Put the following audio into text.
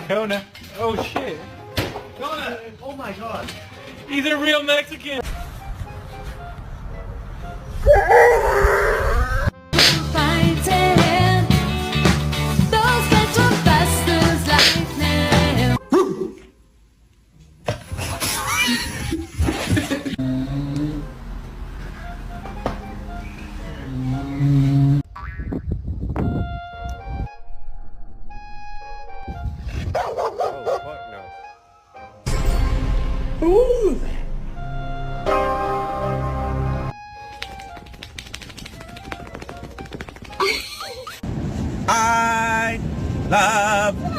Kona. Oh shit. Kona! Oh my god. He's a real Mexican. Fighting, those guys were fast as lightning. Oh fuck no. I love